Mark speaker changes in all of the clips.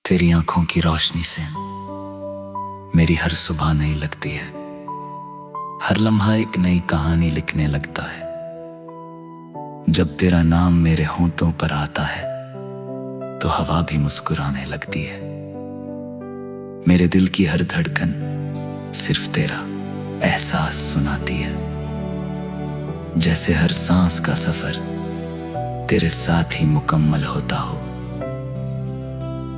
Speaker 1: तेरी आंखों की रोशनी से मेरी हर सुबह नई लगती है। हर लम्हा एक नई कहानी लिखने लगता है। जब तेरा नाम मेरे होंठों पर आता है तो हवा भी मुस्कुराने लगती है। मेरे दिल की हर धड़कन सिर्फ तेरा एहसास सुनाती है। जैसे हर सांस का सफर तेरे साथ ही मुकम्मल होता हो।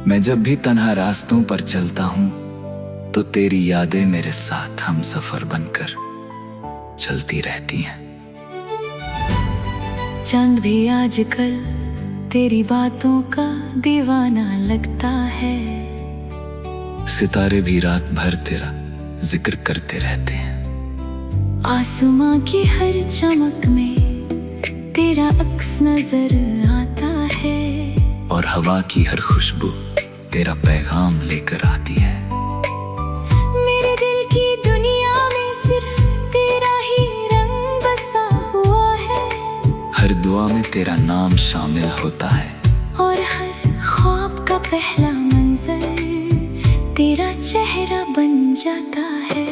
Speaker 1: मैं जब भी तन्हा रास्तों पर चलता हूं तो तेरी यादें मेरे साथ हम सफर बनकर चलती रहती हैं।
Speaker 2: चांद भी आजकल तेरी बातों का दीवाना लगता है।
Speaker 1: सितारे भी रात भर तेरा जिक्र करते रहते हैं।
Speaker 2: आसमां की हर चमक में तेरा अक्स नजर आता है।
Speaker 1: और हवा की हर खुशबू तेरा पैगाम लेकर आती है।
Speaker 2: मेरे दिल की दुनिया में सिर्फ तेरा ही रंग बसा हुआ है।
Speaker 1: हर दुआ में तेरा नाम शामिल होता है।
Speaker 2: और हर ख्वाब का पहला मंजर तेरा चेहरा बन जाता है।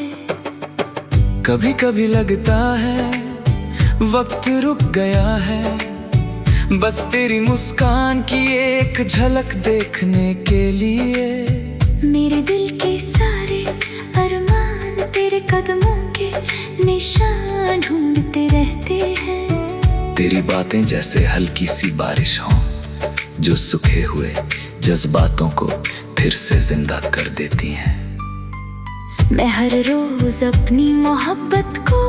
Speaker 1: कभी कभी लगता है वक्त रुक गया है, बस तेरी मुस्कान की एक झलक देखने के लिए।
Speaker 2: मेरे दिल के सारे अरमान तेरे कदमों के निशान ढूंढते रहते हैं।
Speaker 1: तेरी बातें जैसे हल्की सी बारिश हों जो सूखे हुए जज्बातों को फिर से जिंदा कर देती हैं।
Speaker 2: मैं हर रोज अपनी मोहब्बत को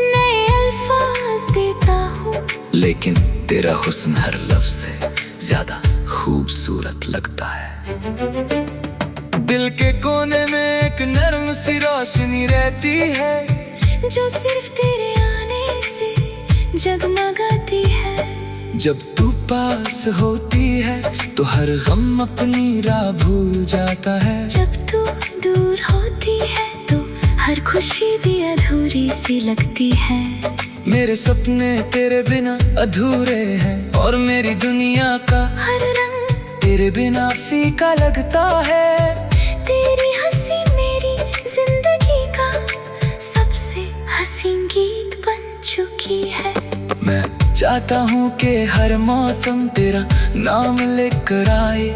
Speaker 2: नए अल्फाज देता हूँ,
Speaker 1: लेकिन तेरा हुस्न हर लफ्ज से ज्यादा खूबसूरत लगता है। दिल के कोने में एक नर्म सी रोशनी रहती है
Speaker 2: जो सिर्फ तेरे आने से जगमगाती है।
Speaker 1: जब तू पास होती है तो हर गम अपनी राह भूल जाता है।
Speaker 2: जब तू दूर होती है तो हर खुशी भी अधूरी सी लगती है।
Speaker 1: मेरे सपने तेरे बिना अधूरे हैं और मेरी दुनिया का
Speaker 2: हर रंग
Speaker 1: तेरे बिना फीका लगता है।
Speaker 2: तेरी हंसी मेरी जिंदगी का सबसे हसीन गीत बन चुकी है।
Speaker 1: मैं चाहता हूँ कि हर मौसम तेरा नाम लेकर आए।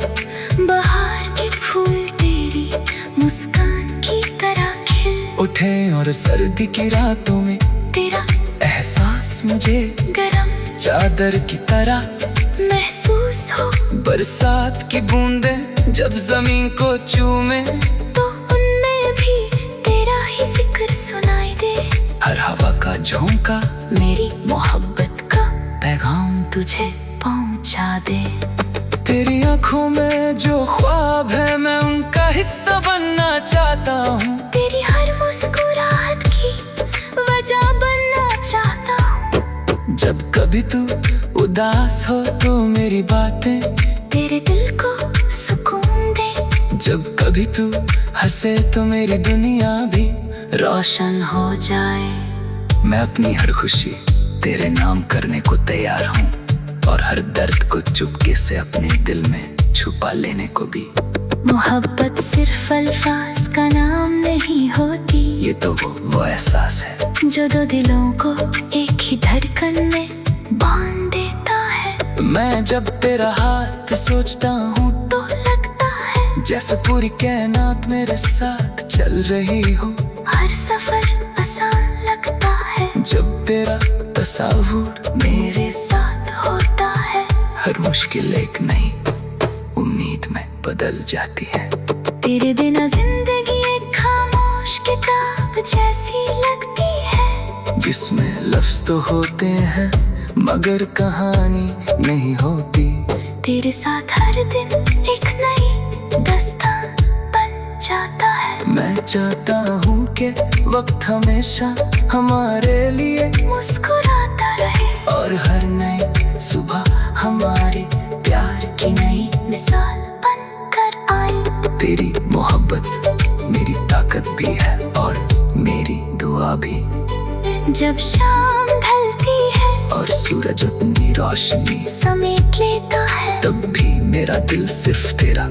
Speaker 2: बाहर के फूल तेरी मुस्कान की तरह खिल
Speaker 1: उठे और सर्दी की रातों में
Speaker 2: तेरा
Speaker 1: एहसास मुझे
Speaker 2: गरम
Speaker 1: चादर की तरह
Speaker 2: महसूस हो।
Speaker 1: बरसात की बूंदें जब जमीन को चूमे
Speaker 2: तो उनमें भी तेरा ही जिक्र सुनाई दे।
Speaker 1: हर हवा का झोंका
Speaker 2: मेरी मोहब्बत का पैगाम तुझे पहुंचा दे।
Speaker 1: तेरी आंखों में जो ख्वाब है मैं उनका हिस्सा बनना चाहता हूँ।
Speaker 2: तेरी हर मुस्कुराहट की वजह बनना चाहता हूँ।
Speaker 1: जब कभी तू उदास हो तो मेरी बातें
Speaker 2: तेरे दिल को सुकून दे।
Speaker 1: जब कभी तू हंसे तो मेरी दुनिया भी
Speaker 2: रोशन हो जाए।
Speaker 1: मैं अपनी हर खुशी तेरे नाम करने को तैयार हूँ और हर दर्द को चुपके से अपने दिल में छुपा लेने को भी।
Speaker 2: मोहब्बत सिर्फ अल्फाज का नाम नहीं होती,
Speaker 1: ये तो वो एहसास है
Speaker 2: जो दो दिलों को एक ही धड़कन में बांध देता है।
Speaker 1: मैं जब तेरा हाथ सोचता हूँ
Speaker 2: तो लगता है
Speaker 1: जैसे पूरी कायनात मेरे साथ चल रही हो।
Speaker 2: हर सफर आसान लगता है
Speaker 1: जब तेरा तस्वीर
Speaker 2: मेरे साथ होता है।
Speaker 1: हर मुश्किल एक नई उम्मीद में बदल जाती है।
Speaker 2: तेरे बिना जिंदगी एक खामोश किताब जैसी लगती है,
Speaker 1: जिसमें लफ्ज तो होते हैं मगर कहानी नहीं होती।
Speaker 2: तेरे साथ हर दिन एक नई दास्तान बन जाता है।
Speaker 1: मैं चाहता हूँ कि वक्त हमेशा हमारे लिए
Speaker 2: मुस्कुराता रहे
Speaker 1: और हर नई सुबह हमारे प्यार की नई
Speaker 2: मिसाल बन कर आए।
Speaker 1: तेरी मोहब्बत मेरी ताकत भी है और मेरी दुआ भी।
Speaker 2: जब शाम ढलती है
Speaker 1: और सूरज अपनी रोशनी
Speaker 2: समेट लेता है,
Speaker 1: तब भी मेरा दिल सिर्फ तेरा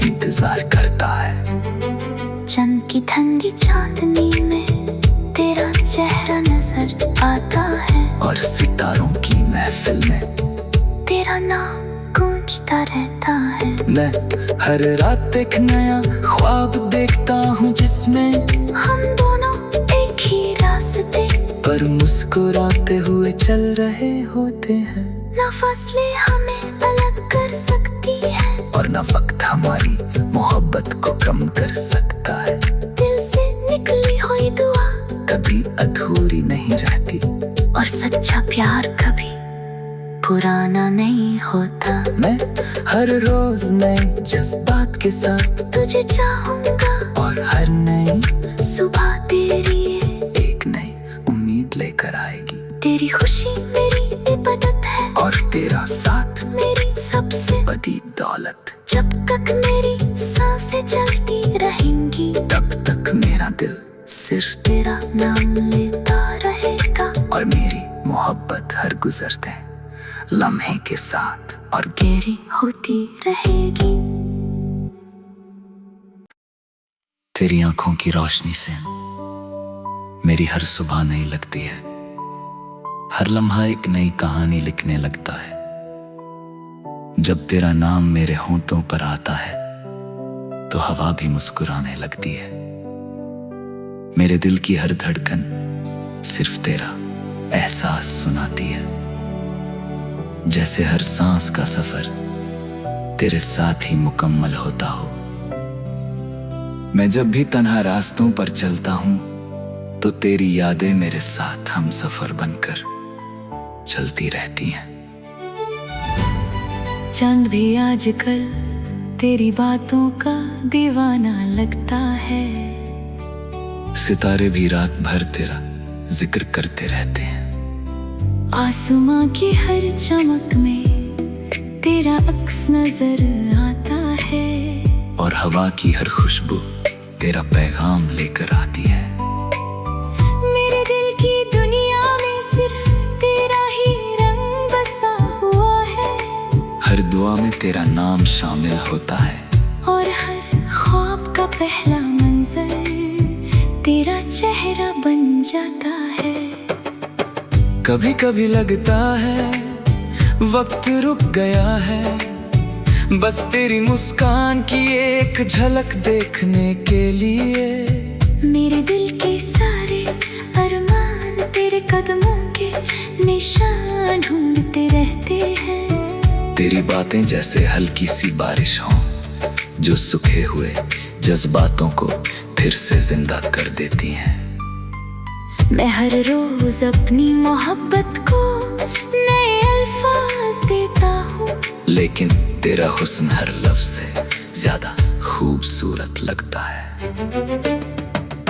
Speaker 1: इंतजार करता है।
Speaker 2: चंद की ठंडी चांदनी में तेरा चेहरा नजर आता है,
Speaker 1: और सितारों की महफिल में
Speaker 2: तेरा नाम गूंजता रहता है।
Speaker 1: मैं हर रात एक नया ख्वाब देखता हूँ जिसमें
Speaker 2: हम दोनों एक ही रास्ते
Speaker 1: पर मुस्कुराते हुए चल रहे होते हैं।
Speaker 2: न फसलें हमें अलग कर सकती है,
Speaker 1: और न वक्त हमारी मोहब्बत को कम कर सकता है।
Speaker 2: दिल से निकली हुई दुआ
Speaker 1: कभी अधूरी नहीं रहती,
Speaker 2: और सच्चा प्यार कभी पुराना नहीं होता।
Speaker 1: मैं हर रोज नए जज्बात के साथ
Speaker 2: तुझे चाहूंगा,
Speaker 1: और हर नई
Speaker 2: सुबह तेरी
Speaker 1: एक नई उम्मीद लेकर आएगी।
Speaker 2: तेरी खुशी मेरी इबादत है,
Speaker 1: और तेरा साथ
Speaker 2: मेरी सबसे
Speaker 1: बड़ी दौलत।
Speaker 2: जब तक मेरी सांसें चलती रहेंगी,
Speaker 1: तब तक मेरा दिल सिर्फ
Speaker 2: तेरा नाम लेता रहेगा।
Speaker 1: और मेरी मोहब्बत हर गुजरते लम्हे के साथ और
Speaker 2: गहरी होती रहेगी।
Speaker 1: तेरी आंखों की रोशनी से मेरी हर सुबह नई लगती है। हर लम्हा एक नई कहानी लिखने लगता है। जब तेरा नाम मेरे होंठों पर आता है तो हवा भी मुस्कुराने लगती है। मेरे दिल की हर धड़कन सिर्फ तेरा एहसास सुनाती है। जैसे हर सांस का सफर तेरे साथ ही मुकम्मल होता हो। मैं जब भी तन्हा रास्तों पर चलता हूं तो तेरी यादें मेरे साथ हम सफर बनकर चलती रहती हैं।
Speaker 2: चांद भी आजकल तेरी बातों का दीवाना लगता है।
Speaker 1: सितारे भी रात भर तेरा जिक्र करते रहते हैं।
Speaker 2: आसमां की हर चमक में तेरा अक्स नजर आता है,
Speaker 1: और हवा की हर खुशबू तेरा पैगाम लेकर आती है।
Speaker 2: मेरे दिल की दुनिया में सिर्फ तेरा ही रंग बसा हुआ है।
Speaker 1: हर दुआ में तेरा नाम शामिल होता है,
Speaker 2: और हर ख्वाब का पहला मंजर तेरा चेहरा बन जाता है।
Speaker 1: कभी कभी लगता है वक्त रुक गया है, बस तेरी मुस्कान की एक झलक देखने के लिए।
Speaker 2: मेरे दिल के सारे अरमान तेरे कदमों के निशान ढूंढते रहते हैं।
Speaker 1: तेरी बातें जैसे हल्की सी बारिश हों जो सूखे हुए जज्बातों को फिर से जिंदा कर देती हैं।
Speaker 2: मैं हर रोज अपनी मोहब्बत को नए अल्फाज देता हूँ,
Speaker 1: लेकिन तेरा हुस्न हर लफ्ज से ज्यादा खूबसूरत लगता है।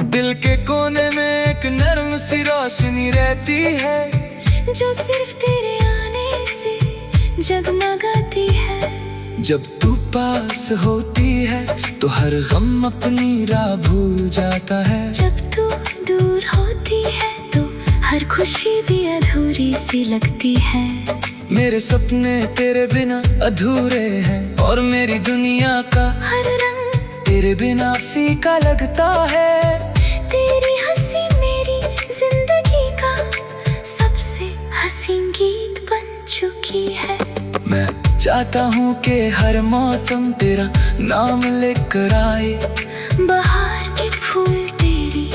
Speaker 1: दिल के कोने में एक नर्म सी रोशनी रहती है,
Speaker 2: जो सिर्फ तेरे आने से जगमगाती है।
Speaker 1: जब तू पास होती है तो हर गम अपनी राह भूल जाता है।
Speaker 2: जब तू दूर होती है तो हर खुशी भी अधूरी सी लगती है।
Speaker 1: मेरे सपने तेरे बिना अधूरे हैं, और मेरी दुनिया का
Speaker 2: हर रंग
Speaker 1: तेरे बिना फीका लगता है।
Speaker 2: तेरी हंसी मेरी जिंदगी का सबसे हसीन गीत बन चुकी है।
Speaker 1: मैं चाहता हूँ कि हर मौसम तेरा नाम लेकर आए।
Speaker 2: बाहर के फूल तेरी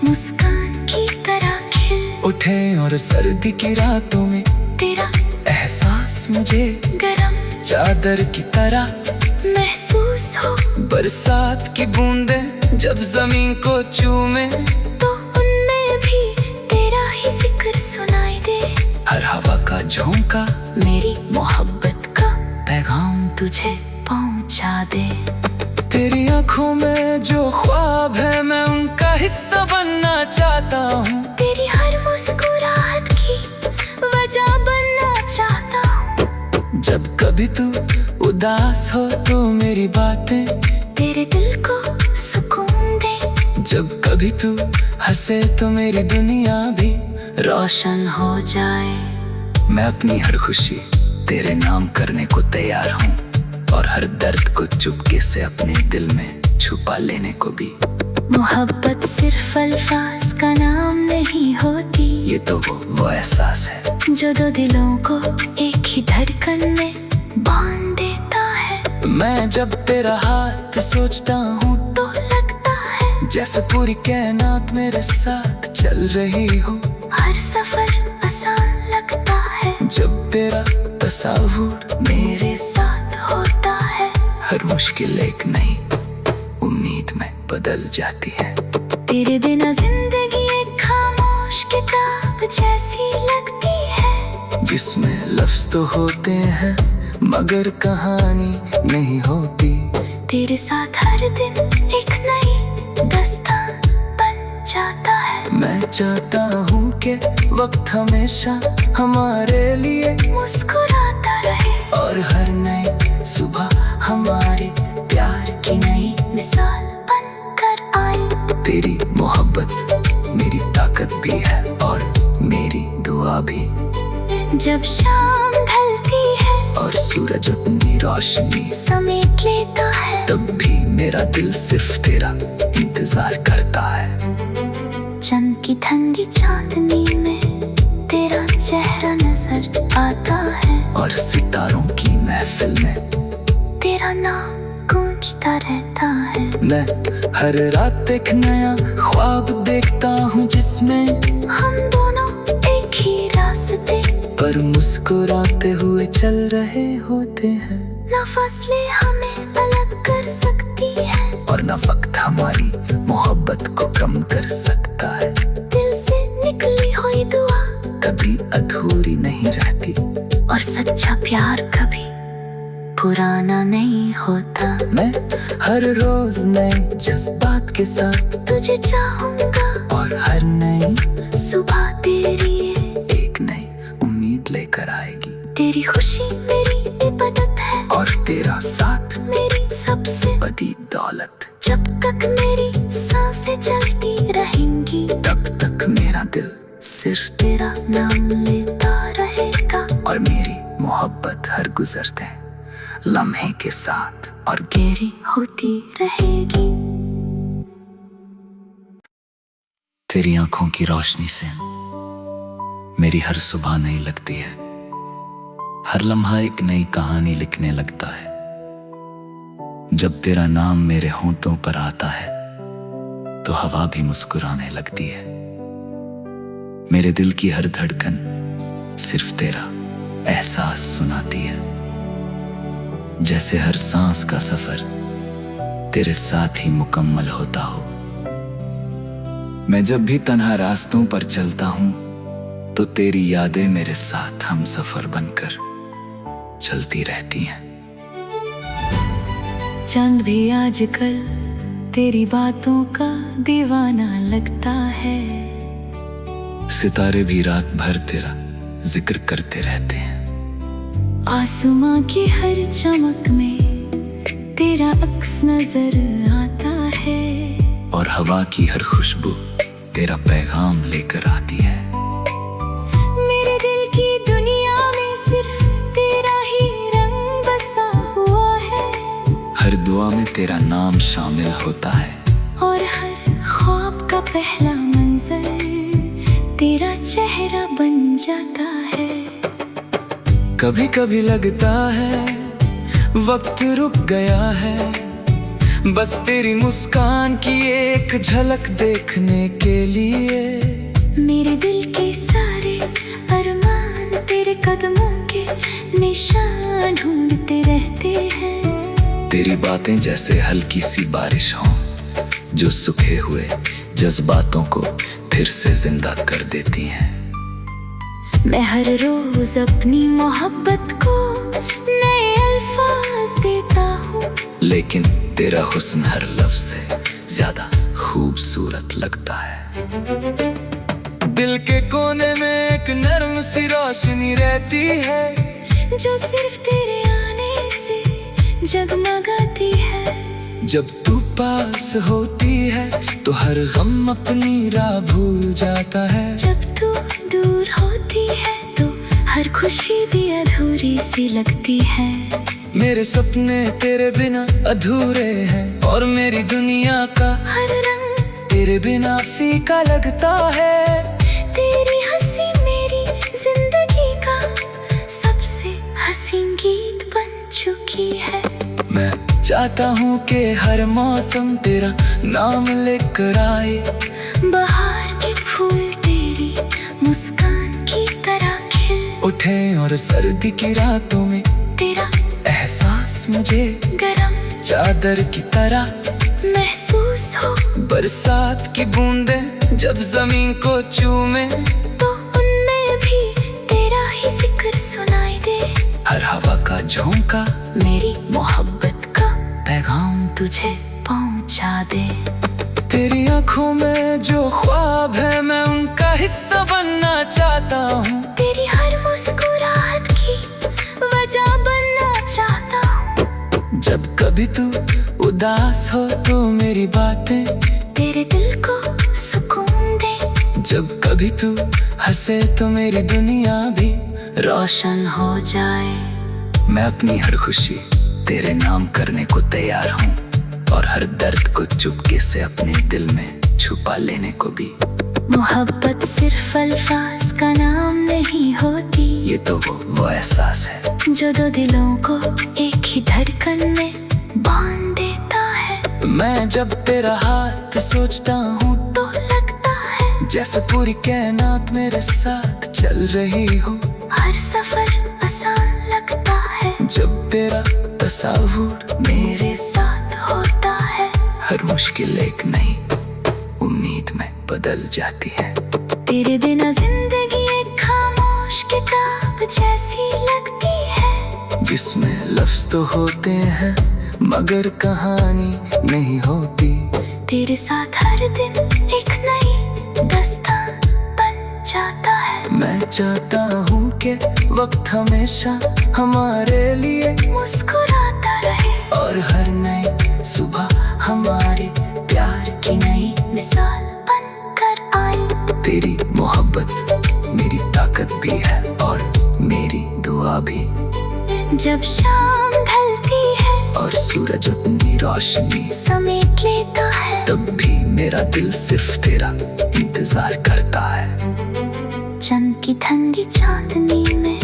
Speaker 2: मुस्कान की तरह खिल
Speaker 1: उठे, और सर्दी की रातों में
Speaker 2: तेरा
Speaker 1: एहसास मुझे
Speaker 2: गरम
Speaker 1: चादर की तरह
Speaker 2: महसूस हो।
Speaker 1: बरसात की बूंदें जब जमीन को चूमे
Speaker 2: तो उनमें भी तेरा ही जिक्र सुनाई दे।
Speaker 1: हर हवा का झोंका
Speaker 2: मेरी मोहब्बत का
Speaker 1: पैगाम
Speaker 2: तुझे पहुंचा दे।
Speaker 1: तेरी आंखों में जो ख्वाब है मैं उनका हिस्सा बनना चाहता हूँ।
Speaker 2: तेरी हर मुस्कुराहट की वजह बनना चाहता हूँ।
Speaker 1: जब कभी तू उदास हो तो मेरी बातें
Speaker 2: तेरे दिल को सुकून दे।
Speaker 1: जब कभी तू हंसे तो मेरी दुनिया भी
Speaker 2: रोशन हो जाए।
Speaker 1: मैं अपनी हर खुशी तेरे नाम करने को तैयार हूँ, और हर दर्द को चुपके से अपने दिल में छुपा लेने को भी।
Speaker 2: मोहब्बत सिर्फ अल्फाज का नाम नहीं होती,
Speaker 1: ये तो वो एहसास है
Speaker 2: जो दो दिलों को एक ही धड़कन में बांध देता है।
Speaker 1: मैं जब तेरा हाथ सोचता हूँ
Speaker 2: तो लगता है
Speaker 1: जैसे पूरी कायनात मेरे साथ चल रही हो।
Speaker 2: हर सफर आसान लगता है
Speaker 1: जब तेरा तस्वीर
Speaker 2: मेरे साथ होता है।
Speaker 1: हर मुश्किल एक नई उम्मीद में बदल जाती है।
Speaker 2: तेरे बिना जिंदगी एक खामोश किताब जैसी लगती है,
Speaker 1: जिसमें लफ्ज तो होते हैं मगर कहानी नहीं होती।
Speaker 2: तेरे साथ हर दिन एक नई दास्तान बन जाता है।
Speaker 1: मैं चाहता हूँ कि वक्त हमेशा हमारे लिए
Speaker 2: मुस्कुराता रहे,
Speaker 1: और हर नई सुबह हमारे प्यार की नई
Speaker 2: मिसाल बनकर आए।
Speaker 1: तेरी मोहब्बत मेरी ताकत भी है और मेरी दुआ भी।
Speaker 2: जब शाम ढलती है
Speaker 1: और सूरज अपनी रोशनी
Speaker 2: समेट लेता है,
Speaker 1: तब भी मेरा दिल सिर्फ तेरा इंतजार करता है।
Speaker 2: चंद की ठंडी चांदनी में तेरा चेहरा नजर आता है,
Speaker 1: और सितारों की महफिल में
Speaker 2: तेरा नाम गूंजता रहता है।
Speaker 1: मैं हर रात एक नया ख्वाब देखता हूँ, जिसमें
Speaker 2: हम दोनों एक ही रास्ते
Speaker 1: पर मुस्कुराते हुए चल रहे होते हैं।
Speaker 2: न फसलें हमें अलग कर सकती है,
Speaker 1: और न वक्त हमारी मोहब्बत को कम कर सकता है।
Speaker 2: दिल से निकली हुई दुआ
Speaker 1: कभी अधूरी नहीं रहती,
Speaker 2: और सच्चा प्यार कभी पुराना नहीं होता।
Speaker 1: मैं हर रोज नए जज्बात के साथ
Speaker 2: तुझे चाहूंगा,
Speaker 1: और हर नई
Speaker 2: सुबह तेरी
Speaker 1: एक नई उम्मीद लेकर आएगी।
Speaker 2: तेरी खुशी मेरी इबादत है,
Speaker 1: और तेरा साथ
Speaker 2: मेरी सबसे
Speaker 1: बड़ी दौलत।
Speaker 2: जब तक मेरी सांसें चलती रहेंगी,
Speaker 1: तब तक मेरा दिल सिर्फ
Speaker 2: तेरा नाम लेता रहेगा,
Speaker 1: और मेरी मोहब्बत हर गुजरते लम्हे के साथ और
Speaker 2: गहरी होती रहेगी।
Speaker 1: तेरी आंखों की रोशनी से मेरी हर सुबह नई लगती है। हर लम्हा एक नई कहानी लिखने लगता है। जब तेरा नाम मेरे होंठों पर आता है तो हवा भी मुस्कुराने लगती है। मेरे दिल की हर धड़कन सिर्फ तेरा एहसास सुनाती है, जैसे हर सांस का सफर तेरे साथ ही मुकम्मल होता हो। मैं जब भी तन्हा रास्तों पर चलता हूँ तो तेरी यादें मेरे साथ हम सफर बनकर चलती रहती हैं।
Speaker 2: चंद भी आजकल तेरी बातों का दीवाना लगता है,
Speaker 1: सितारे भी रात भर तेरा जिक्र करते रहते हैं।
Speaker 2: आसमां की हर चमक में तेरा अक्स नजर आता है,
Speaker 1: और हवा की हर खुशबू तेरा पैगाम लेकर आती है।
Speaker 2: मेरे दिल की दुनिया में सिर्फ तेरा ही रंग बसा हुआ है,
Speaker 1: हर दुआ में तेरा नाम शामिल होता है,
Speaker 2: और हर ख्वाब का पहला मंजर तेरा चेहरा बन जाता है।
Speaker 1: कभी कभी लगता है वक्त रुक गया है, बस तेरी मुस्कान की एक झलक देखने के लिए।
Speaker 2: मेरे दिल के सारे अरमान तेरे कदमों के निशान ढूंढते रहते हैं।
Speaker 1: तेरी बातें जैसे हल्की सी बारिश हों, जो सूखे हुए जज्बातों को फिर से जिंदा कर देती हैं।
Speaker 2: मैं हर रोज अपनी मोहब्बत को नए अल्फाज देता हूँ,
Speaker 1: लेकिन तेरा हुस्न हर लफ्ज से ज्यादा खूबसूरत लगता है। दिल के कोने में एक नर्म सी रोशनी रहती है,
Speaker 2: जो सिर्फ तेरे आने से जगमगाती है।
Speaker 1: जब तू पास होती है तो हर गम अपनी राह भूल जाता है।
Speaker 2: जब तू दूर होती है तो हर खुशी भी अधूरी सी लगती है।
Speaker 1: मेरे सपने तेरे बिना अधूरे हैं और मेरी दुनिया का
Speaker 2: हर रंग
Speaker 1: तेरे बिना फीका लगता है।
Speaker 2: तेरी हंसी मेरी जिंदगी का सबसे हसीन गीत बन चुकी है।
Speaker 1: मैं चाहता हूँ कि हर मौसम तेरा नाम लेकर आए।
Speaker 2: बाहर के फूल तेरी मुस्कान की तरह खिल
Speaker 1: उठे और सर्दी की रातों में
Speaker 2: तेरा
Speaker 1: एहसास मुझे
Speaker 2: गरम
Speaker 1: चादर की तरह
Speaker 2: महसूस हो।
Speaker 1: बरसात की बूंदें जब जमीन को चूमे
Speaker 2: तो उनमें भी तेरा ही जिक्र सुनाई दे।
Speaker 1: हर हवा का झोंका
Speaker 2: मेरी मोहब्बत का पैगाम तुझे पहुंचा दे।
Speaker 1: तेरी आंखों में जो ख्वाब है मैं उनका हिस्सा बनना चाहता हूँ।
Speaker 2: तेरी हर मुस्कुराहट की वजह बनना चाहता हूँ।
Speaker 1: जब कभी तू उदास हो तो मेरी बातें
Speaker 2: तेरे दिल को सुकून दे।
Speaker 1: जब कभी तू हंसे तो मेरी दुनिया भी
Speaker 2: रोशन हो जाए।
Speaker 1: मैं अपनी हर खुशी तेरे नाम करने को तैयार हूँ और हर दर्द को चुपके से अपने दिल में छुपा लेने को भी।
Speaker 2: मोहब्बत सिर्फ अल्फाज का नाम नहीं होती,
Speaker 1: ये तो वो एहसास है
Speaker 2: जो दो दिलों को एक ही धड़कन में बांध देता है।
Speaker 1: मैं जब तेरा हाथ सोचता हूँ
Speaker 2: तो लगता है
Speaker 1: जैसे पूरी कायनात मेरे साथ चल रही हो।
Speaker 2: हर सफर आसान लगता है
Speaker 1: जब तेरा तस्वीर
Speaker 2: मेरे साथ होता है।
Speaker 1: हर मुश्किल एक नई उम्मीद में बदल जाती है।
Speaker 2: तेरे बिना जिंदगी एक खामोश किताब जैसी लगती है,
Speaker 1: जिसमें लफ्ज तो होते हैं मगर कहानी नहीं होती।
Speaker 2: तेरे साथ हर दिन एक नई दास्तान बन जाता है।
Speaker 1: मैं चाहता हूँ कि वक्त हमेशा हमारे लिए
Speaker 2: मुस्कुराता रहे
Speaker 1: और हर नई सुबह हमारे प्यार की नई
Speaker 2: मिसाल बनकर आए।
Speaker 1: तेरी मोहब्बत मेरी ताकत भी है और मेरी दुआ भी।
Speaker 2: जब शाम ढलती है
Speaker 1: और सूरज अपनी रोशनी
Speaker 2: समेट लेता है,
Speaker 1: तब भी मेरा दिल सिर्फ तेरा इंतजार करता है।
Speaker 2: चंद की ठंडी चांदनी में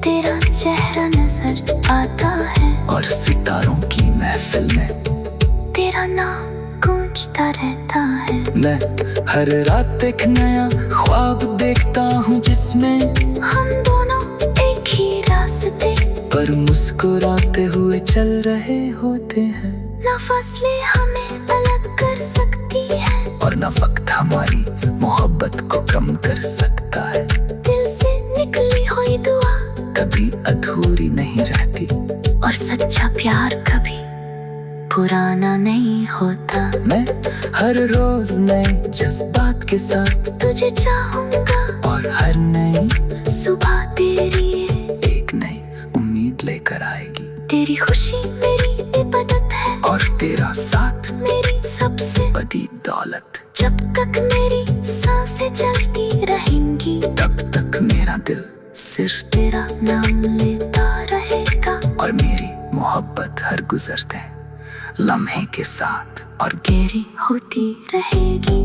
Speaker 2: तेरा चेहरा नजर आता है
Speaker 1: और सितारों की महफिल में
Speaker 2: तेरा नाम गूंजता रहता है।
Speaker 1: मैं हर रात एक नया ख्वाब देखता हूँ जिसमें
Speaker 2: हम दोनों एक ही रास्ते
Speaker 1: पर मुस्कुराते हुए चल रहे होते हैं।
Speaker 2: न फसलें हमें अलग कर सकती है
Speaker 1: और न वक्त हमारी मोहब्बत को कम कर सकता है।
Speaker 2: दिल से निकली हुई दुआ
Speaker 1: कभी अधूरी नहीं रहती
Speaker 2: और सच्चा प्यार कभी पुराना नहीं होता।
Speaker 1: मैं हर रोज नए जज्बात के साथ
Speaker 2: तुझे चाहूंगा
Speaker 1: और हर नई
Speaker 2: सुबह तेरी
Speaker 1: एक नई उम्मीद लेकर आएगी।
Speaker 2: तेरी खुशी मेरी इबादत है
Speaker 1: और तेरा साथ
Speaker 2: मेरी सबसे
Speaker 1: बड़ी दौलत।
Speaker 2: जब तक मेरी सांसें चलती रहेंगी
Speaker 1: तब तक मेरा दिल सिर्फ
Speaker 2: तेरा नाम लेता रहेगा
Speaker 1: और मेरी मोहब्बत हर गुजरते लम्हे के साथ और
Speaker 2: गहरी होती रहेगी।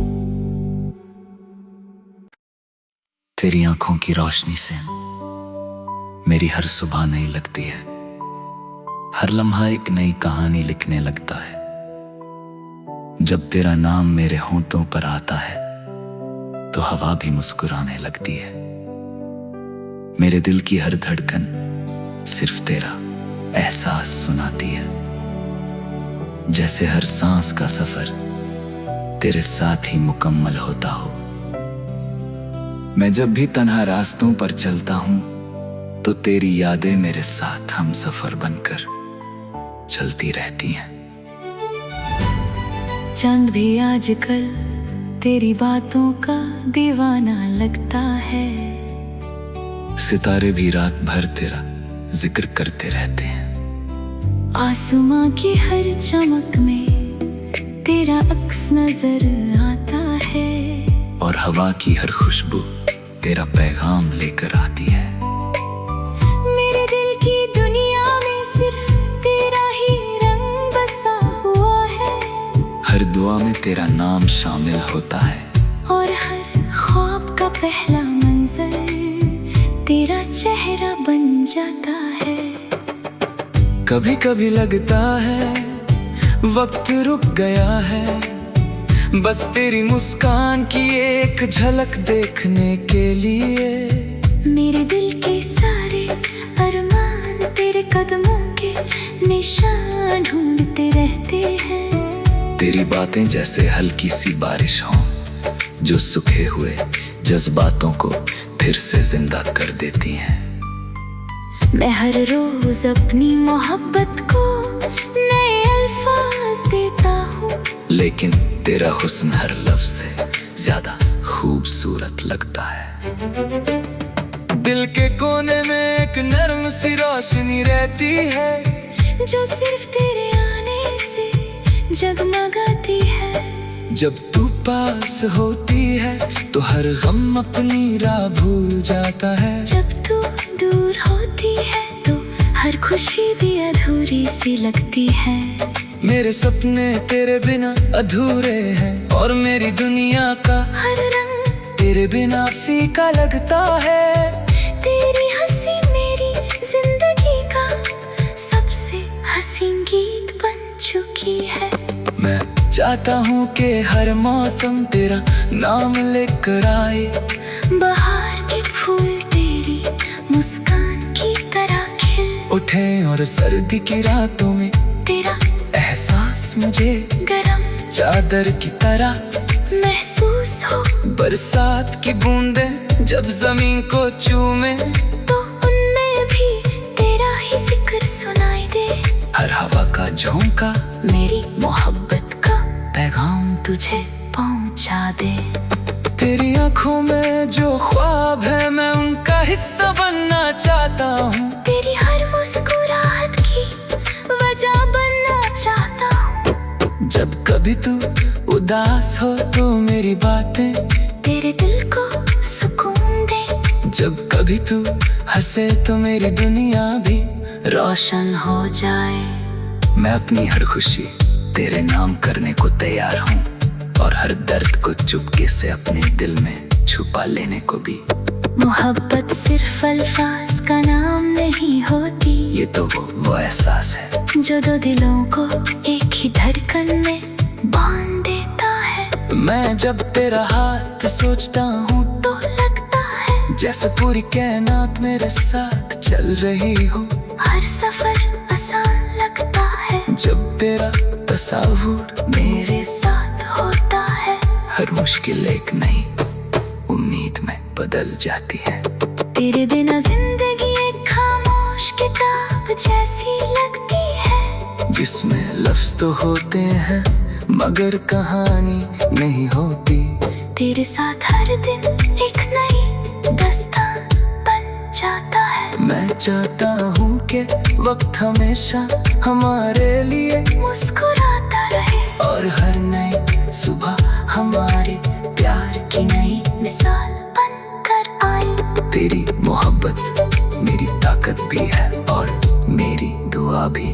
Speaker 1: तेरी आंखों की रोशनी से मेरी हर सुबह नई लगती है। हर लम्हा एक नई कहानी लिखने लगता है। जब तेरा नाम मेरे होंठों पर आता है तो हवा भी मुस्कुराने लगती है। मेरे दिल की हर धड़कन सिर्फ तेरा एहसास सुनाती है। जैसे हर सांस का सफर तेरे साथ ही मुकम्मल होता हो। मैं जब भी तन्हा रास्तों पर चलता हूँ तो तेरी यादें मेरे साथ हम सफर बनकर चलती रहती हैं।
Speaker 2: चंद भी आजकल तेरी बातों का दीवाना लगता है।
Speaker 1: सितारे भी रात भर तेरा जिक्र करते रहते हैं।
Speaker 2: आसमां की हर चमक में तेरा अक्स नजर आता है
Speaker 1: और हवा की हर खुशबू तेरा पैगाम लेकर आती है। दुआ में तेरा नाम शामिल होता है,
Speaker 2: और हर ख्वाब का पहला मंजर तेरा चेहरा बन जाता है।
Speaker 1: कभी कभी लगता है वक्त रुक गया है, बस तेरी मुस्कान की एक झलक देखने के लिए।
Speaker 2: मेरे दिल के सारे अरमान तेरे कदमों के निशान ढूंढते रहते हैं।
Speaker 1: तेरी बातें जैसे हल्की सी बारिश हों, जो सूखे हुए जज्बातों को फिर से जिंदा कर देती हैं।
Speaker 2: मैं हर रोज अपनी मोहब्बत को नए अल्फाज देता हूँ,
Speaker 1: लेकिन तेरा हुस्न हर लफ्ज से ज्यादा खूबसूरत लगता है। दिल के कोने में एक नर्म सी रोशनी रहती है,
Speaker 2: जो सिर्फ तेरे आने से जगमगाती है।
Speaker 1: जब तू पास होती है तो हर गम अपनी राह भूल जाता है।
Speaker 2: जब तू दूर होती है तो हर खुशी भी अधूरी सी लगती है।
Speaker 1: मेरे सपने तेरे बिना अधूरे हैं, और मेरी दुनिया का
Speaker 2: हर रंग
Speaker 1: तेरे बिना फीका लगता है।
Speaker 2: तेरी हंसी मेरी जिंदगी का सबसे हसीन गीत बन चुकी है।
Speaker 1: मैं चाहता हूँ कि हर मौसम तेरा नाम लेकर आए,
Speaker 2: बाहर के फूल तेरी मुस्कान की तरह खिल
Speaker 1: उठे, और सर्दी की रातों में
Speaker 2: तेरा
Speaker 1: एहसास मुझे
Speaker 2: गरम
Speaker 1: चादर की तरह
Speaker 2: महसूस हो।
Speaker 1: बरसात की बूंदें जब जमीन को चूमे,
Speaker 2: तो उनमें भी तेरा ही जिक्र सुनाई दे।
Speaker 1: हर हवा का झोंका
Speaker 2: मेरी मोहब्बत का
Speaker 1: पैगाम
Speaker 2: तुझे पहुंचा दे।
Speaker 1: तेरी आंखों में जो ख्वाब है मैं उनका हिस्सा बनना चाहता हूँ।
Speaker 2: तेरी हर मुस्कुराहट की वजह बनना चाहता हूँ।
Speaker 1: जब कभी तू उदास हो तो मेरी बातें
Speaker 2: तेरे दिल को सुकून दे।
Speaker 1: जब कभी तू हंसे तो मेरी दुनिया भी
Speaker 2: रोशन हो जाए।
Speaker 1: मैं अपनी हर खुशी तेरे नाम करने को तैयार हूँ, और हर दर्द को चुपके से अपने दिल में छुपा लेने को भी।
Speaker 2: मोहब्बत सिर्फ अल्फाज का नाम नहीं होती,
Speaker 1: ये तो वो एहसास है
Speaker 2: जो दो दिलों को एक ही धड़कन में बांध देता है।
Speaker 1: मैं जब तेरा हाथ सोचता हूँ
Speaker 2: तो लगता है
Speaker 1: जैसे पूरी कायनात मेरे साथ चल रही हो।
Speaker 2: हर सफर आसान लगता है
Speaker 1: जब तेरा तस्वीर
Speaker 2: मेरे साथ होता है।
Speaker 1: हर मुश्किल एक नई उम्मीद में बदल जाती है।
Speaker 2: तेरे बिना जिंदगी एक खामोश किताब जैसी लगती है,
Speaker 1: जिसमें लफ्ज तो होते हैं मगर कहानी नहीं होती।
Speaker 2: तेरे साथ हर दिन एक नई दास्तान बन जाता है।
Speaker 1: मैं चाहता हूँ कि वक्त हमेशा हमारे लिए
Speaker 2: मुस्कुराता रहे,
Speaker 1: और हर नई सुबह हमारे प्यार की नई
Speaker 2: मिसाल बनकर आए।
Speaker 1: तेरी मोहब्बत मेरी ताकत भी है और मेरी दुआ भी।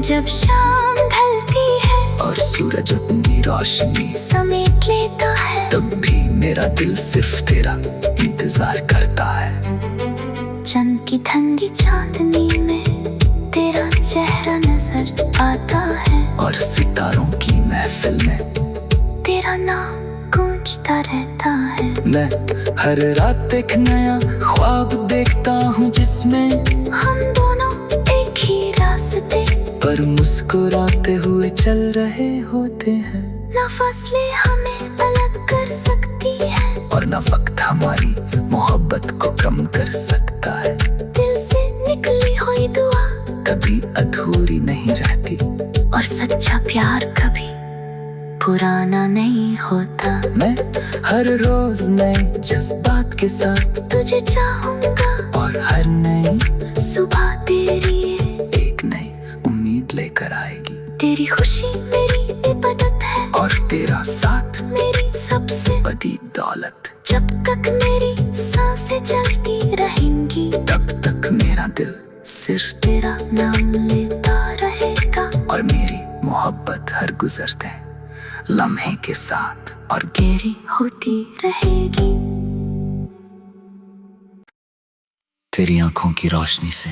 Speaker 2: जब शाम ढलती है
Speaker 1: और सूरज अपनी रोशनी
Speaker 2: समेट लेता है,
Speaker 1: तब भी मेरा दिल सिर्फ तेरा इंतजार करता है।
Speaker 2: चंद की ठंडी चांदनी में तेरा चेहरा नजर आता है,
Speaker 1: और सितारों की महफिल में
Speaker 2: तेरा नाम गूंजता रहता है।
Speaker 1: मैं हर रात एक नया ख्वाब देखता हूँ, जिसमें
Speaker 2: हम दोनों एक ही रास्ते
Speaker 1: पर मुस्कुराते हुए चल रहे होते हैं।
Speaker 2: न फसलें हमें अलग कर सकती है,
Speaker 1: और न वक्त हमारी मोहब्बत को कम कर सकता है।
Speaker 2: दिल से निकली हुई दुआ
Speaker 1: कभी अधूरी नहीं रहती,
Speaker 2: और सच्चा प्यार कभी पुराना नहीं होता।
Speaker 1: मैं हर रोज नए जज्बात के साथ
Speaker 2: तुझे चाहूंगा,
Speaker 1: और हर नई
Speaker 2: सुबह तेरी
Speaker 1: एक नई उम्मीद लेकर आएगी।
Speaker 2: तेरी खुशी मेरी इबादत है,
Speaker 1: और तेरा साथ
Speaker 2: मेरी सबसे
Speaker 1: बड़ी दौलत।
Speaker 2: जब तक मेरी सांसें चलती रहेंगी,
Speaker 1: तब तक मेरा दिल सिर्फ
Speaker 2: तेरा नाम लेता रहेगा।
Speaker 1: और मेरी मोहब्बत हर गुजरते लम्हे के साथ और
Speaker 2: गहरी होती रहेगी।
Speaker 1: तेरी आंखों की रोशनी से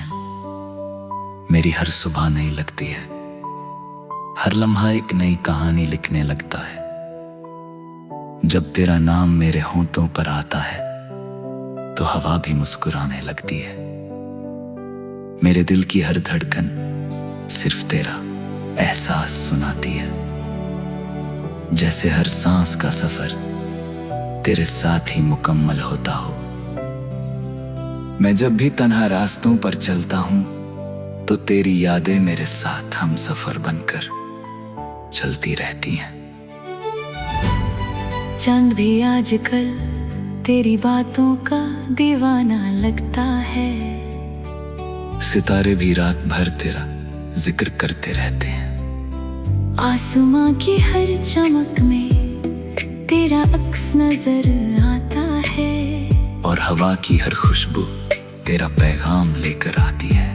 Speaker 1: मेरी हर सुबह नई लगती है। हर लम्हा एक नई कहानी लिखने लगता है। जब तेरा नाम मेरे होंठों पर आता है तो हवा भी मुस्कुराने लगती है। मेरे दिल की हर धड़कन सिर्फ तेरा एहसास सुनाती है। जैसे हर सांस का सफर तेरे साथ ही मुकम्मल होता हो। मैं जब भी तन्हा रास्तों पर चलता हूं तो तेरी यादें मेरे साथ हम सफर बनकर चलती रहती हैं।
Speaker 2: चांद भी आजकल तेरी बातों का दीवाना लगता है।
Speaker 1: सितारे भी रात भर तेरा जिक्र करते रहते हैं।
Speaker 2: आसमां की हर चमक में तेरा अक्स नजर आता है।
Speaker 1: और हवा की हर खुशबू तेरा पैगाम लेकर आती है।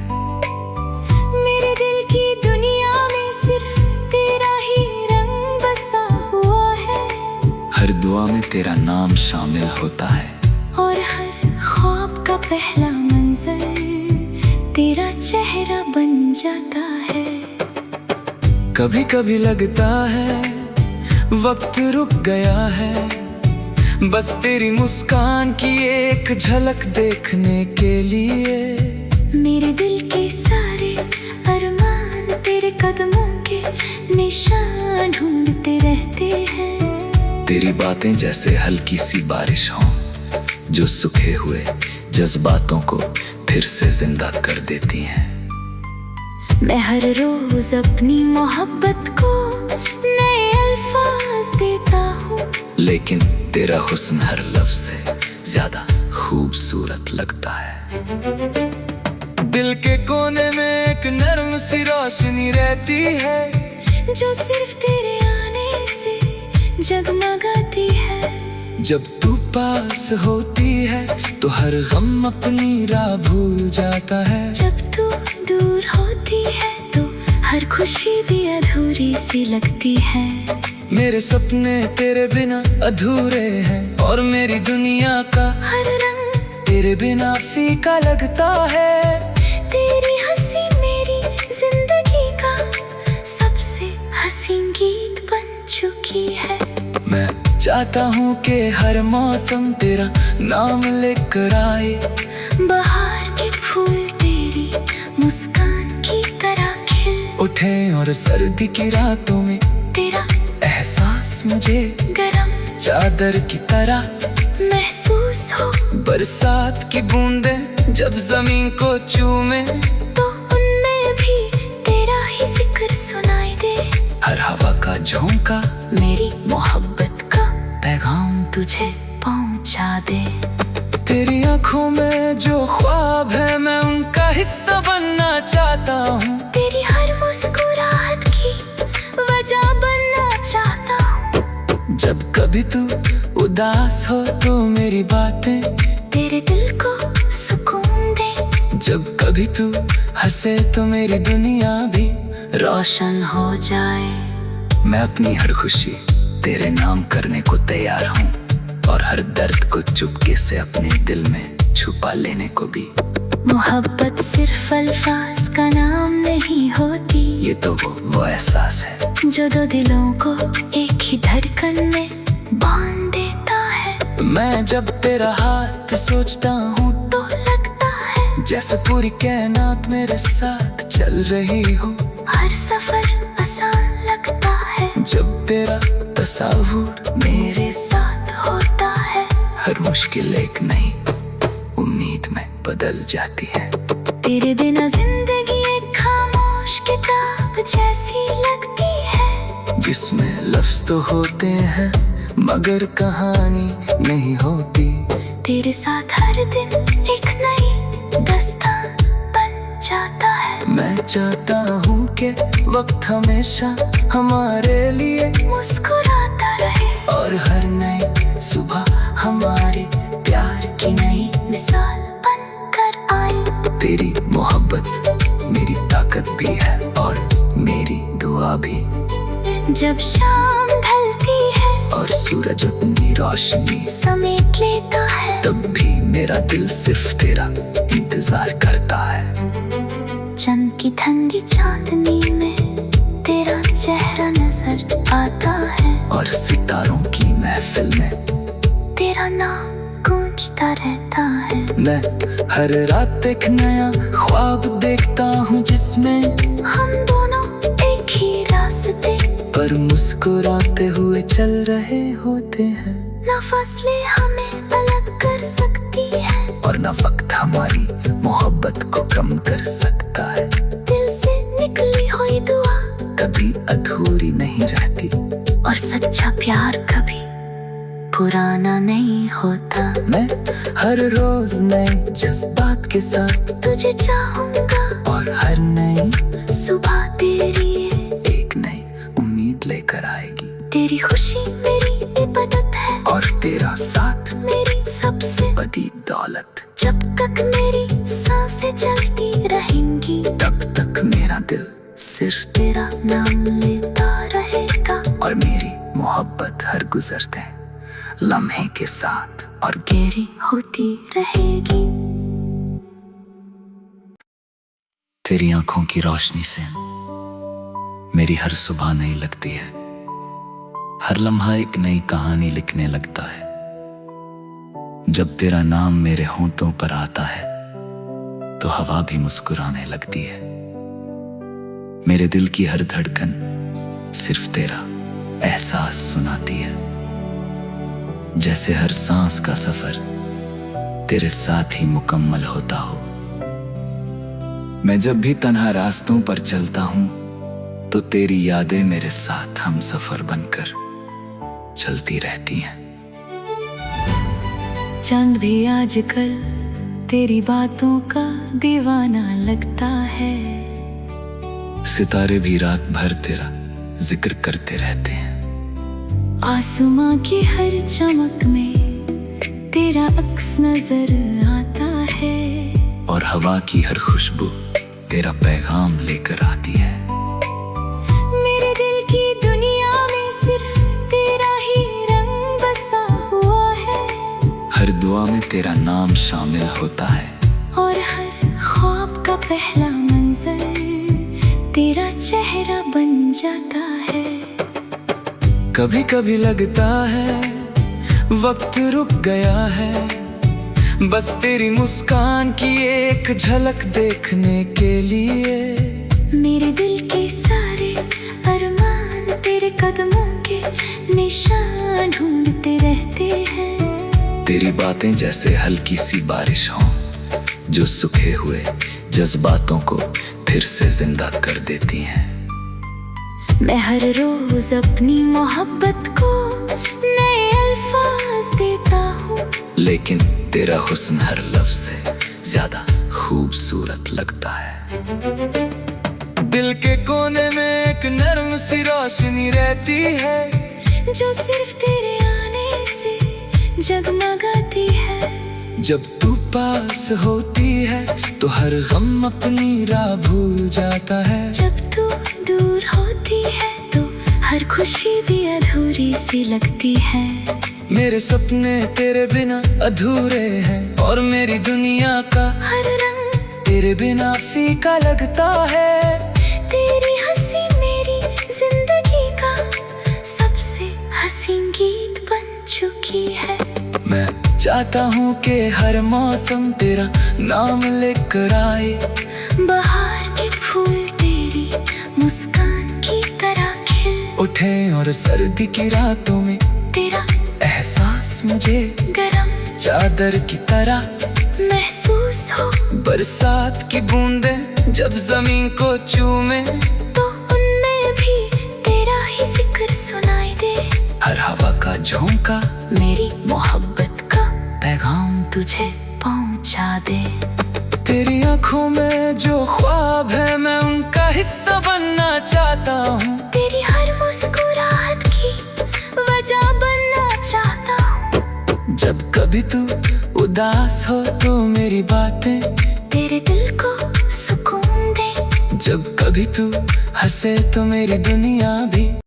Speaker 2: मेरे दिल की दुनिया में सिर्फ तेरा ही रंग बसा हुआ है।
Speaker 1: हर दुआ में तेरा नाम शामिल होता है।
Speaker 2: और हर ख्वाब का पहला मंजर तेरा चेहरा बन जाता है।
Speaker 1: कभी कभी लगता है वक्त रुक गया है, बस तेरी मुस्कान की एक झलक देखने के लिए।
Speaker 2: मेरे दिल के सारे अरमान तेरे कदमों के निशान ढूंढते रहते हैं।
Speaker 1: तेरी बातें जैसे हल्की सी बारिश हों जो सूखे हुए जज्बातों को फिर से जिंदा कर देती हैं।
Speaker 2: मैं हर रोज अपनी मोहब्बत को नए अल्फाज देता हूँ,
Speaker 1: लेकिन तेरा हुस्न हर लफ्ज से ज्यादा खूबसूरत लगता है। दिल के कोने में एक नर्म सी रोशनी रहती है
Speaker 2: जो सिर्फ तेरे आने से जगमगाती है।
Speaker 1: जब तू पास होती है तो हर गम अपनी राह भूल जाता है।
Speaker 2: जब तू दूर होती है तो हर खुशी भी अधूरी सी लगती है।
Speaker 1: मेरे सपने तेरे बिना अधूरे हैं और मेरी दुनिया का
Speaker 2: हर रंग
Speaker 1: तेरे बिना फीका लगता है।
Speaker 2: तेरी हंसी मेरी जिंदगी का सबसे हसीन गीत बन चुकी है।
Speaker 1: मैं चाहता हूँ कि हर मौसम तेरा नाम लेकर आए।
Speaker 2: बाहर के फूल तेरी मुस्कान की तरह खिल
Speaker 1: उठे और सर्दी की रातों में
Speaker 2: तेरा
Speaker 1: एहसास मुझे
Speaker 2: गरम
Speaker 1: चादर की तरह
Speaker 2: महसूस हो।
Speaker 1: बरसात की बूंदें जब जमीन को चूमे
Speaker 2: तो उनमें भी तेरा ही जिक्र सुनाई दे।
Speaker 1: हर हवा का झोंका
Speaker 2: मेरी मोहब्बत का पैगाम तुझे पहुंचा दे।
Speaker 1: तेरी आंखों में जो ख्वाब है मैं उनका हिस्सा बनना चाहता हूँ।
Speaker 2: तेरी हर मुस्कुराहट की वजह बनना चाहता हूँ।
Speaker 1: जब कभी तू उदास हो तो मेरी बातें
Speaker 2: तेरे दिल को सुकून दे।
Speaker 1: जब कभी तू हंसे तो मेरी दुनिया भी
Speaker 2: रोशन हो जाए।
Speaker 1: मैं अपनी हर खुशी तेरे नाम करने को तैयार हूँ और हर दर्द को चुपके से अपने दिल में छुपा लेने को भी।
Speaker 2: मोहब्बत सिर्फ अल्फाज का नाम नहीं होती,
Speaker 1: ये तो वो एहसास है
Speaker 2: जो दो दिलों को एक ही धड़कन में बांध देता है।
Speaker 1: मैं जब तेरा हाथ सोचता हूँ
Speaker 2: तो लगता है
Speaker 1: जैसे पूरी कायनात मेरे साथ चल रही हो।
Speaker 2: हर सफर आसान लगता है
Speaker 1: जब तेरा तस्वीर
Speaker 2: मेरे साथ होता है।
Speaker 1: हर मुश्किल एक नई उम्मीद में बदल जाती है।
Speaker 2: तेरे बिना जिंदगी एक खामोश किताब जैसी लगती है,
Speaker 1: जिसमें लफ्ज तो होते हैं मगर कहानी नहीं होती।
Speaker 2: तेरे साथ हर दिन एक नई दास्तान बन जाता है।
Speaker 1: मैं चाहता हूँ कि वक्त हमेशा हमारे लिए
Speaker 2: मुस्कुराता रहे
Speaker 1: और हर नई सुबह हमारे प्यार की नई
Speaker 2: मिसाल बनकर आए।
Speaker 1: तेरी मोहब्बत मेरी ताकत भी है और मेरी दुआ भी।
Speaker 2: जब शाम ढल
Speaker 1: और सूरज अपनी रोशनी
Speaker 2: समेट लेता है,
Speaker 1: तब भी मेरा दिल सिर्फ तेरा इंतजार करता है।
Speaker 2: चंद की ठंडी चांदनी में तेरा चेहरा नजर आता है,
Speaker 1: और सितारों की महफिल में
Speaker 2: तेरा नाम गूंजता रहता है।
Speaker 1: मैं हर रात एक नया ख्वाब देखता हूँ, जिसमें
Speaker 2: हम दोनों एक ही रास्ते
Speaker 1: पर मुस्कुराते हुए चल रहे होते हैं।
Speaker 2: न फसलें हमें अलग कर सकती है,
Speaker 1: और न वक्त हमारी मोहब्बत को कम कर सकता है।
Speaker 2: दिल से निकली हुई दुआ
Speaker 1: कभी अधूरी नहीं रहती,
Speaker 2: और सच्चा प्यार कभी पुराना नहीं होता।
Speaker 1: मैं हर रोज नए जज्बात के साथ
Speaker 2: तुझे चाहूंगा,
Speaker 1: और हर नई
Speaker 2: सुबह तेरी
Speaker 1: एक नई उम्मीद लेकर आएगी।
Speaker 2: तेरी खुशी मेरी इबादत है,
Speaker 1: और तेरा साथ
Speaker 2: मेरी सबसे
Speaker 1: बड़ी दौलत।
Speaker 2: जब तक मेरी सांसें चलती रहेंगी,
Speaker 1: तब तक मेरा दिल सिर्फ
Speaker 2: तेरा नाम लेता रहेगा।
Speaker 1: और मेरी मोहब्बत हर गुजरते लम्हे के साथ और
Speaker 2: गहरी होती रहेगी।
Speaker 1: तेरी आंखों की रोशनी से मेरी हर सुबह नई लगती है। हर लम्हा एक नई कहानी लिखने लगता है। जब तेरा नाम मेरे होंठों पर आता है, तो हवा भी मुस्कुराने लगती है। मेरे दिल की हर धड़कन सिर्फ तेरा एहसास सुनाती है। जैसे हर सांस का सफर तेरे साथ ही मुकम्मल होता हो। मैं जब भी तन्हा रास्तों पर चलता हूं, तो तेरी यादें मेरे साथ हम सफर बनकर चलती रहती हैं।
Speaker 2: चांद भी आजकल तेरी बातों का दीवाना लगता है।
Speaker 1: सितारे भी रात भर तेरा जिक्र करते रहते हैं।
Speaker 2: आसमां की हर चमक में तेरा अक्स नजर आता है,
Speaker 1: और हवा की हर खुशबू तेरा पैगाम लेकर आती है।
Speaker 2: मेरे दिल की दुनिया में सिर्फ तेरा ही रंग बसा हुआ है।
Speaker 1: हर दुआ में तेरा नाम शामिल होता है,
Speaker 2: और हर ख्वाब का पहला मंजर तेरा चेहरा बन जाता है।
Speaker 1: कभी कभी लगता है वक्त रुक गया है, बस तेरी मुस्कान की एक झलक देखने के लिए।
Speaker 2: मेरे दिल के सारे अरमान तेरे कदमों के निशान ढूंढते रहते हैं।
Speaker 1: तेरी बातें जैसे हल्की सी बारिश हों, जो सूखे हुए जज्बातों को फिर से जिंदा कर देती हैं।
Speaker 2: मैं हर रोज अपनी मोहब्बत को नए अल्फाज देता हूँ,
Speaker 1: लेकिन तेरा हुस्न हर लफ्ज से ज्यादा खूबसूरत लगता है। दिल के कोने में एक नर्म सी रोशनी रहती है,
Speaker 2: जो सिर्फ तेरे आने से जगमगाती है।
Speaker 1: जब तू पास होती है, तो हर गम अपनी राह भूल जाता है।
Speaker 2: जब तू दूर होती है, तो हर खुशी भी अधूरी सी लगती है।
Speaker 1: मेरे सपने तेरे बिना अधूरे हैं, और मेरी दुनिया का
Speaker 2: हर रंग
Speaker 1: तेरे बिना फीका लगता है।
Speaker 2: तेरी हंसी मेरी जिंदगी का सबसे हसीन गीत बन चुकी है।
Speaker 1: मैं चाहता हूँ कि हर मौसम तेरा नाम लेकर आए।
Speaker 2: बाहर के फूल तेरी मुस्कान की तरह खिल
Speaker 1: उठे, और सर्दी की रातों में
Speaker 2: तेरा
Speaker 1: एहसास मुझे
Speaker 2: गरम
Speaker 1: चादर की तरह
Speaker 2: महसूस हो।
Speaker 1: बरसात की बूंदें जब जमीन को चूमे,
Speaker 2: तो उनमें भी तेरा ही जिक्र सुनाई दे।
Speaker 1: हर हवा का झोंका
Speaker 2: मेरी मोहब्बत का पैगाम तुझे पहुंचा दे।
Speaker 1: तेरी आंखों में जो ख्वाब है, मैं उनका हिस्सा बनना चाहता हूँ।
Speaker 2: तेरी हर मुस्कुराहट की वजह बनना चाहता हूँ।
Speaker 1: जब कभी तू उदास हो, तो मेरी बातें
Speaker 2: तेरे दिल को सुकून दे।
Speaker 1: जब कभी तू हंसे, तो मेरी दुनिया भी